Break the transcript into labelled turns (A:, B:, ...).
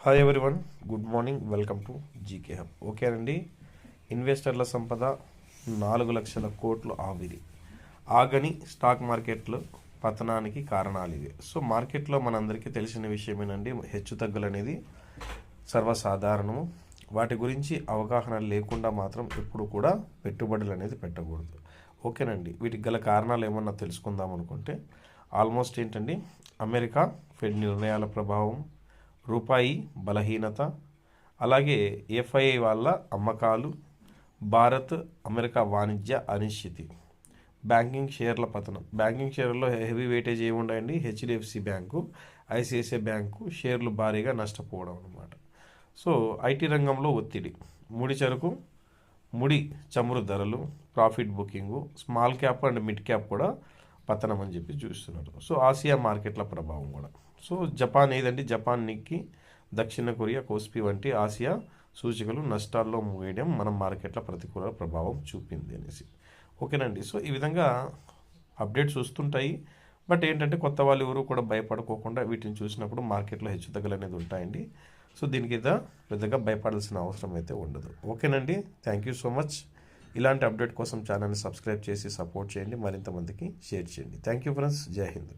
A: Hi everyone, good morning, welcome to GK hub. ఓకేనండి, ఇన్వెస్టర్ల సంపద 4,00,000 కోట్లు ఆవిరి. ఆగని స్టాక్ మార్కెట్లు పతనానికి కారణాలు ఇవే. సో మార్కెట్లో మనందరికీ తెలిసిన విషయమేనండి, హెచ్చు తగ్గులు అనేది సర్వసాధారణము. వాటి గురించి అవగాహన లేకుండా మాత్రం ఎప్పుడు కూడా పెట్టుబడులు అనేది పెట్టకూడదు. ఓకేనండి, వీటికి గల కారణాలు ఏమన్నా తెలుసుకుందాం అనుకుంటే ఆల్మోస్ట్ ఏంటండి, అమెరికా ఫెడ్ నిర్ణయాల ప్రభావం, రూపాయి బలహీనత, అలాగే ఎఫ్ఐఐ వాళ్ళ అమ్మకాలు, భారత్ అమెరికా వాణిజ్య అనిశ్చితి, బ్యాంకింగ్ షేర్ల పతనం. బ్యాంకింగ్ షేర్లలో హెవీ వెయిటేజ్ ఏముండయండి, హెచ్డిఎఫ్సి బ్యాంకు, ఐసిఐసిఐ బ్యాంకు షేర్లు భారీగా నష్టపోవడం అనమాట. సో ఐటీ రంగంలో ఒత్తిడి, ముడి చెరకు, ముడి చమురు ధరలు, profit booking, small cap and mid cap కూడా పతనం అని చెప్పి చూస్తున్నారు. సో ఆసియా మార్కెట్ల ప్రభావం కూడా. సో జపాన్ ఏదండి, జపాన్ నిక్కి, దక్షిణ కొరియా కోస్పి వంటి ఆసియా సూచికలు నష్టాల్లో ముగియడం మన మార్కెట్ల ప్రతికూల ప్రభావం చూపింది అనేసి. ఓకేనండి, సో ఈ విధంగా అప్డేట్స్ వస్తుంటాయి. బట్ ఏంటంటే కొత్త వాళ్ళు ఎవరు కూడా భయపడుకోకుండా వీటిని చూసినప్పుడు మార్కెట్లో హెచ్చుతగ్గులు అనేది ఉంటాయండి. సో దీనికి పెద్దగా భయపడాల్సిన అవసరం అయితే ఉండదు. ఓకేనండి, థ్యాంక్ యూ సో మచ్. ఇలాంటి అప్డేట్ కోసం ఛానల్ని సబ్స్క్రైబ్ చేసి సపోర్ట్ చేయండి, మరింత మందికి షేర్ చేయండి. థ్యాంక్ యూ ఫ్రెండ్స్, జై హింద్.